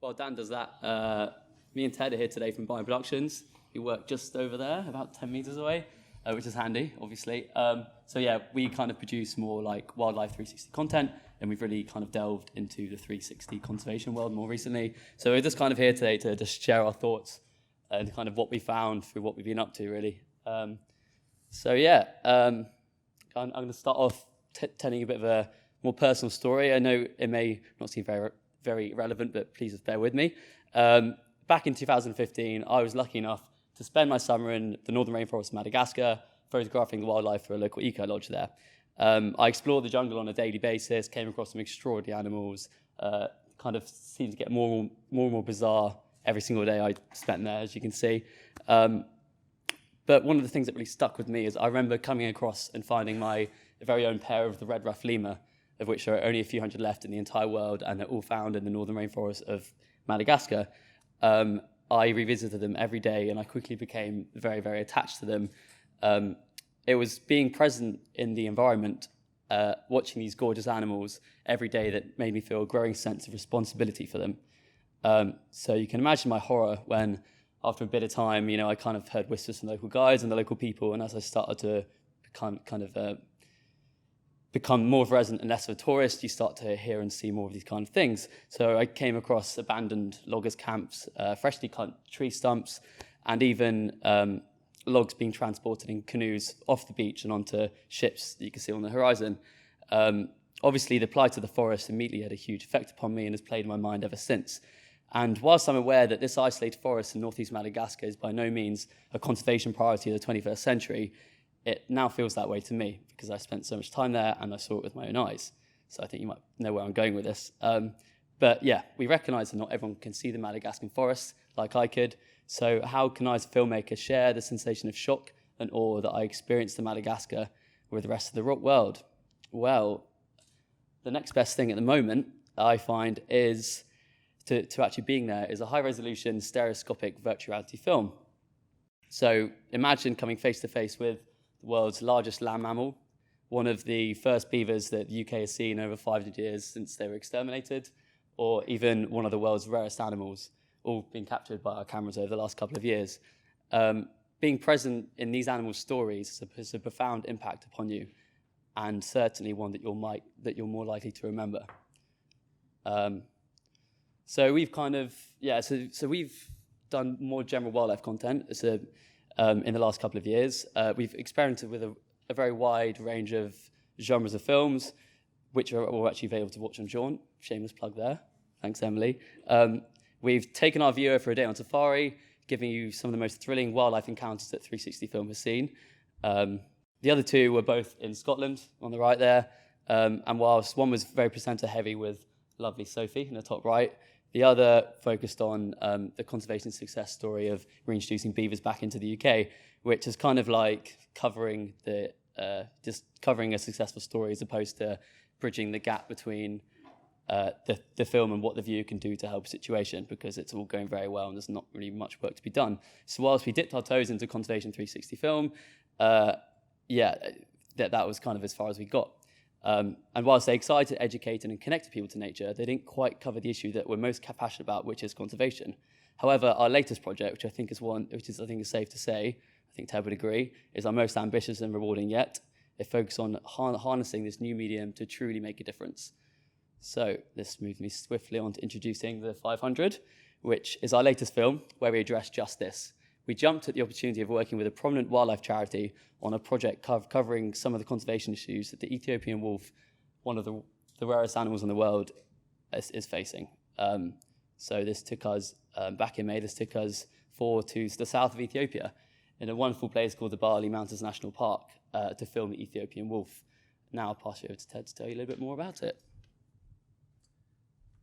While Dan does that, me and Ted are here today from Biome Productions. We work just over there, about 10 meters away, which is handy, obviously. So yeah, we kind of produce more like wildlife 360 content, and we've really kind of delved into the 360 conservation world more recently. So we're just kind of here today to just share our thoughts and kind of what we found through what we've been up to, really. I'm going to start off telling you a bit of a more personal story. I know it may not seem very, very relevant, but please just bear with me. Back in 2015, I was lucky enough to spend my summer in the northern rainforest of Madagascar, photographing the wildlife for a local eco-lodge there. I explored the jungle on a daily basis, came across some extraordinary animals, kind of seemed to get more and more bizarre every single day I spent there, as you can see. But one of the things that really stuck with me is I remember coming across and finding my very own pair of the red ruff lemur, of which there are only a few hundred left in the entire world, and they're all found in the northern rainforest of Madagascar. I revisited them every day, and I quickly became very, very attached to them. It was being present in the environment, watching these gorgeous animals every day that made me feel a growing sense of responsibility for them. So you can imagine my horror when, after a bit of time, I kind of heard whispers from local guides and the local people, and as I started to become more of a resident and less of a tourist, you start to hear and see more of these kind of things. So I came across abandoned loggers' camps, freshly cut tree stumps, and even logs being transported in canoes off the beach and onto ships that you can see on the horizon. Obviously, the plight of the forest immediately had a huge effect upon me and has played in my mind ever since. And whilst I'm aware that this isolated forest in northeast Madagascar is by no means a conservation priority of the 21st century, it now feels that way to me because I spent so much time there and I saw it with my own eyes. So I think you might know where I'm going with this. But yeah, we recognise that not everyone can see the Madagascan forest like I could. So how can I as a filmmaker share the sensation of shock and awe that I experienced in Madagascar with the rest of the world? Well, the next best thing at the moment I find is to actually being there is a high-resolution stereoscopic virtual reality film. So imagine coming face-to-face with the world's largest land mammal, one of the first beavers that the UK has seen over 500 years since they were exterminated, or even one of the world's rarest animals, all being captured by our cameras over the last couple of years. Being present in these animals' stories has a profound impact upon you, and certainly one that you're more likely to remember. So we've we've done more general wildlife content in the last couple of years. We've experimented with a very wide range of genres of films, which are all actually available to watch on Jaunt. Shameless plug there. Thanks, Emily. We've taken our viewer for a day on safari, giving you some of the most thrilling wildlife encounters that 360 Film has seen. The other two were both in Scotland, on the right there, and whilst one was very presenter heavy with lovely Sophie in the top right, the other focused on the conservation success story of reintroducing beavers back into the UK, which is kind of like covering a successful story as opposed to bridging the gap between the film and what the viewer can do to help a situation, because it's all going very well and there's not really much work to be done. So whilst we dipped our toes into conservation 360 film, that was kind of as far as we got. And whilst they excited, educated, and connected people to nature, they didn't quite cover the issue that we're most passionate about, which is conservation. However, our latest project, which I think is safe to say, I think Ted would agree, is our most ambitious and rewarding yet. It focuses on harnessing this new medium to truly make a difference. So this moves me swiftly on to introducing the 500, which is our latest film where we address just this. We jumped at the opportunity of working with a prominent wildlife charity on a project covering some of the conservation issues that the Ethiopian wolf, one of the rarest animals in the world, is facing. So this took us, back in May, to the south of Ethiopia in a wonderful place called the Bali Mountains National Park to film the Ethiopian wolf. Now I'll pass you over to Ted to tell you a little bit more about it.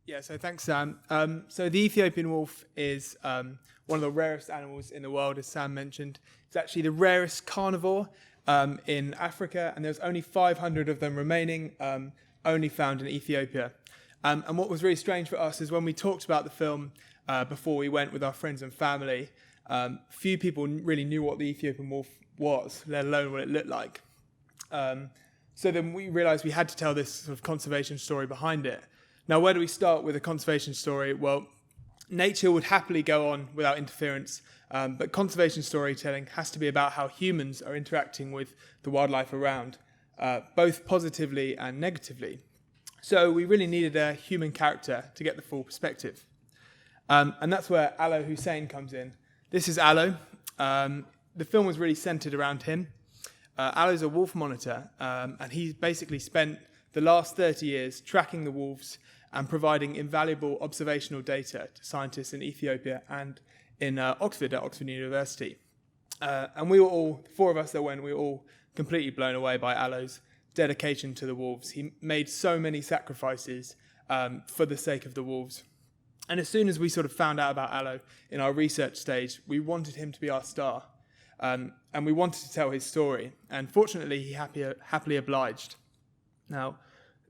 Yeah, so thanks, Sam. So the Ethiopian wolf is one of the rarest animals in the world, as Sam mentioned. It's actually the rarest carnivore in Africa, and there's only 500 of them remaining, only found in Ethiopia. And what was really strange for us is when we talked about the film before we went with our friends and family, few people really knew what the Ethiopian wolf was, let alone what it looked like. So then we realised we had to tell this sort of conservation story behind it. Now, where do we start with a conservation story? Well, nature would happily go on without interference, but conservation storytelling has to be about how humans are interacting with the wildlife around, both positively and negatively. So we really needed a human character to get the full perspective. And that's where Alo Hussein comes in. This is Alo. The film was really centered around him. Alo's a wolf monitor, and he basically spent the last 30 years tracking the wolves and providing invaluable observational data to scientists in Ethiopia and in Oxford at Oxford University. And we were all, 4 of us that went, we were all completely blown away by Alo's dedication to the wolves. He made so many sacrifices for the sake of the wolves. And as soon as we sort of found out about Alo in our research stage, we wanted him to be our star. And we wanted to tell his story. And fortunately, he happily obliged. Now,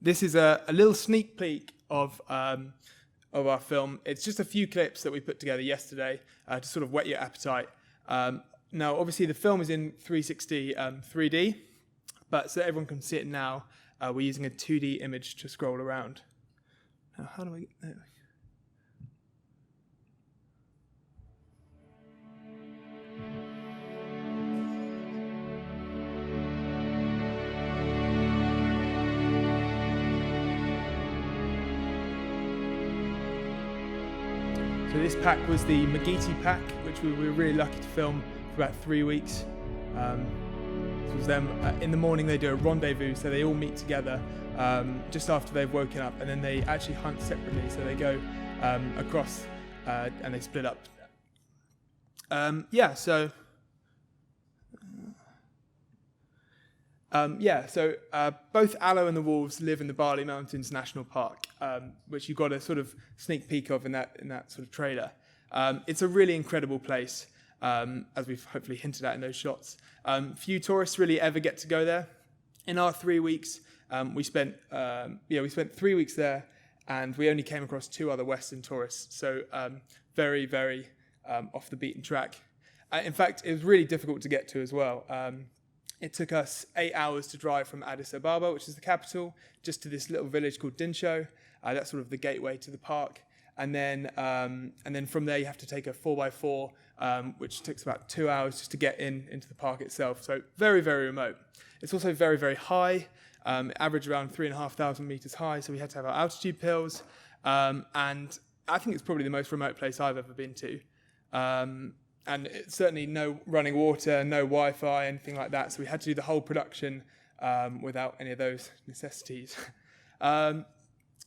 this is a little sneak peek of our film. It's just a few clips that we put together yesterday to sort of whet your appetite. Now, obviously, the film is in 360 3D, but so everyone can see it now, we're using a 2D image to scroll around. Now, how do I... There. So this pack was the Magiti pack, which we were really lucky to film for about 3 weeks. This was them. In the morning they do a rendezvous, so they all meet together just after they've woken up, and then they actually hunt separately. So they go across and they split up. Both Alo and the wolves live in the Bali Mountains National Park, which you got a sort of sneak peek of in that sort of trailer. It's a really incredible place, as we've hopefully hinted at in those shots. Few tourists really ever get to go there. In our 3 weeks, we spent 3 weeks there, and we only came across 2 other Western tourists. So very, very off the beaten track. In fact, it was really difficult to get to as well. It took us 8 hours to drive from Addis Ababa, which is the capital, just to this little village called Dinsho. That's sort of the gateway to the park. And then from there you have to take a 4x4, which takes about 2 hours just to get into the park itself. So very, very remote. It's also very, very high. It averaged around 3,500 meters high, so we had to have our altitude pills. And I think it's probably the most remote place I've ever been to. And it's certainly no running water, no Wi-Fi, anything like that. So we had to do the whole production without any of those necessities.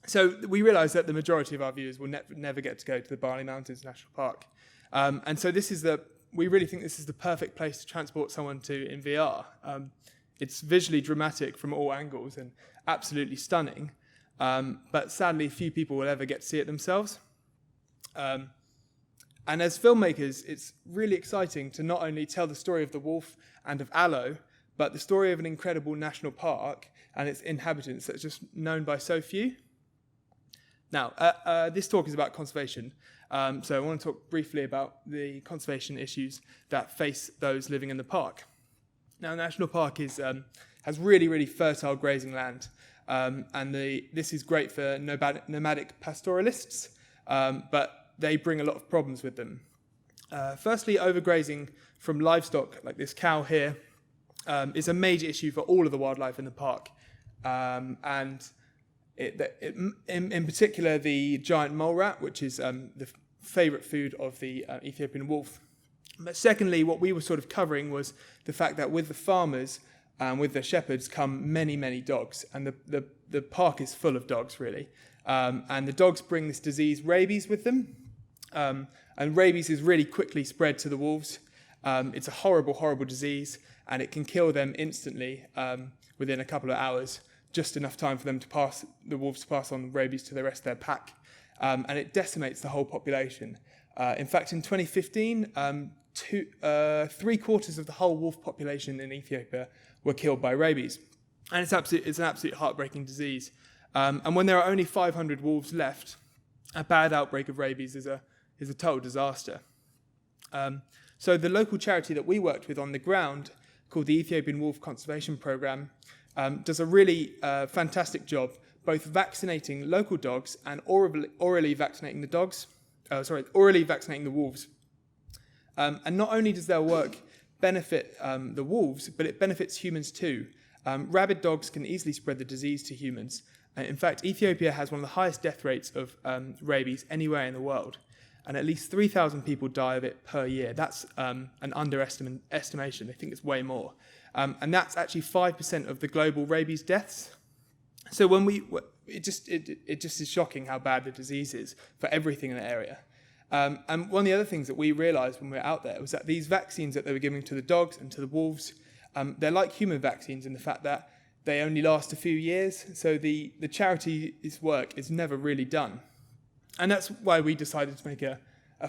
So we realised that the majority of our viewers will never get to go to the Bali Mountains National Park. And so we really think this is the perfect place to transport someone to in VR. It's visually dramatic from all angles and absolutely stunning. But sadly, few people will ever get to see it themselves. And as filmmakers, it's really exciting to not only tell the story of the wolf and of Alo, but the story of an incredible national park and its inhabitants that's just known by so few. Now, this talk is about conservation, so I want to talk briefly about the conservation issues that face those living in the park. Now, the national park has really, really fertile grazing land, and this is great for nomadic pastoralists, but they bring a lot of problems with them. Firstly, overgrazing from livestock, like this cow here, is a major issue for all of the wildlife in the park. And in particular, the giant mole rat, which is the favourite food of the Ethiopian wolf. But secondly, what we were sort of covering was the fact that with the farmers and with the shepherds come many, many dogs. And the park is full of dogs, really. And the dogs bring this disease, rabies, with them. And rabies is really quickly spread to the wolves. It's a horrible, horrible disease, and it can kill them instantly within a couple of hours, just enough time for the wolves to pass on rabies to the rest of their pack. And it decimates the whole population. In fact, in 2015, 3/4 of the whole wolf population in Ethiopia were killed by rabies. And it's an absolute heartbreaking disease. And when there are only 500 wolves left, a bad outbreak of rabies is a total disaster. So the local charity that we worked with on the ground, called the Ethiopian Wolf Conservation Programme, does a really fantastic job, both vaccinating local dogs and orally vaccinating the dogs. orally vaccinating the wolves. And not only does their work benefit the wolves, but it benefits humans too. Rabid dogs can easily spread the disease to humans. In fact, Ethiopia has one of the highest death rates of rabies anywhere in the world, and at least 3,000 people die of it per year. That's an underestimation. They think it's way more. And that's actually 5% of the global rabies deaths. So it just is shocking how bad the disease is for everything in the area. And one of the other things that we realised when we were out there was that these vaccines that they were giving to the dogs and to the wolves, they're like human vaccines in the fact that they only last a few years. So the charity's work is never really done. And that's why we decided to make a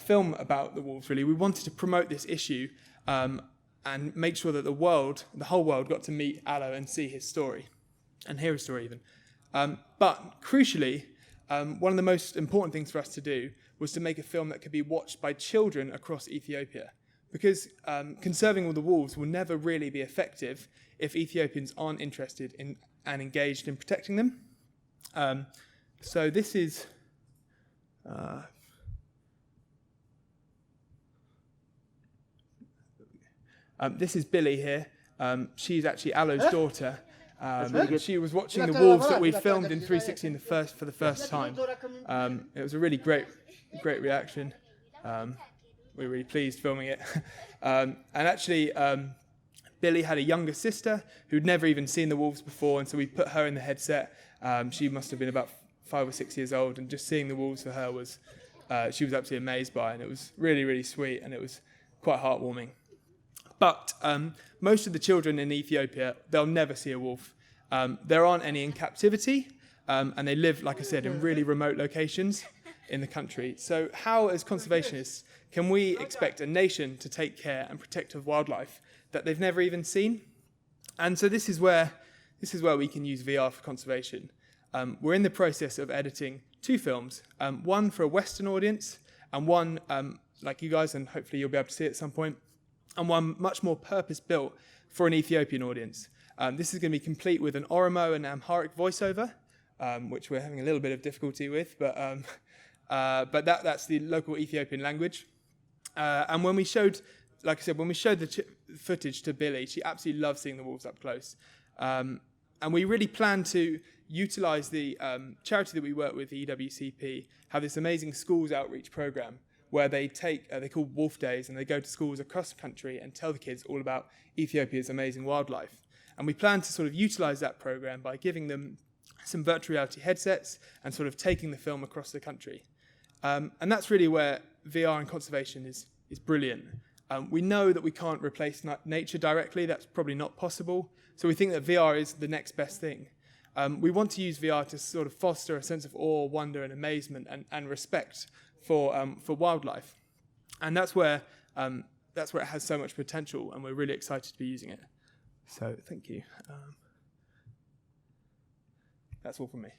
film about the wolves, really. We wanted to promote this issue and make sure that the whole world got to meet Aloe and see his story, and hear his story even. But crucially, one of the most important things for us to do was to make a film that could be watched by children across Ethiopia. Because conserving all the wolves will never really be effective if Ethiopians aren't interested in and engaged in protecting them. So this is... this is Billy here. She's actually Aloe's daughter. She was watching the wolves that we'd filmed in 360 for the first time. It was a really great reaction. We were really pleased filming it. And actually, Billy had a younger sister who'd never even seen the wolves before, and so we put her in the headset. She must have been about 5 or 6 years old, and just seeing the wolves for her was, she was absolutely amazed by, and it was really, really sweet, and it was quite heartwarming. But most of the children in Ethiopia, they'll never see a wolf. There aren't any in captivity, and they live, like I said, in really remote locations in the country. So how, as conservationists, can we expect a nation to take care and protect of wildlife that they've never even seen? And so this is where we can use VR for conservation. We're in the process of editing 2 films, one for a Western audience, and one like you guys, and hopefully you'll be able to see it at some point, and one much more purpose-built for an Ethiopian audience. This is going to be complete with an Oromo and Amharic voiceover, which we're having a little bit of difficulty with, but that's the local Ethiopian language. And when we showed, like I said, the footage to Billy, she absolutely loves seeing the wolves up close. And we really plan to utilise the charity that we work with, the EWCP, have this amazing schools outreach programme where they call Wolf Days, and they go to schools across the country and tell the kids all about Ethiopia's amazing wildlife. And we plan to sort of utilise that programme by giving them some virtual reality headsets and sort of taking the film across the country. And that's really where VR and conservation is brilliant. We know that we can't replace nature directly. That's probably not possible. So we think that VR is the next best thing. We want to use VR to sort of foster a sense of awe, wonder, and amazement and respect for wildlife. And that's where it has so much potential, and we're really excited to be using it. So thank you. That's all from me.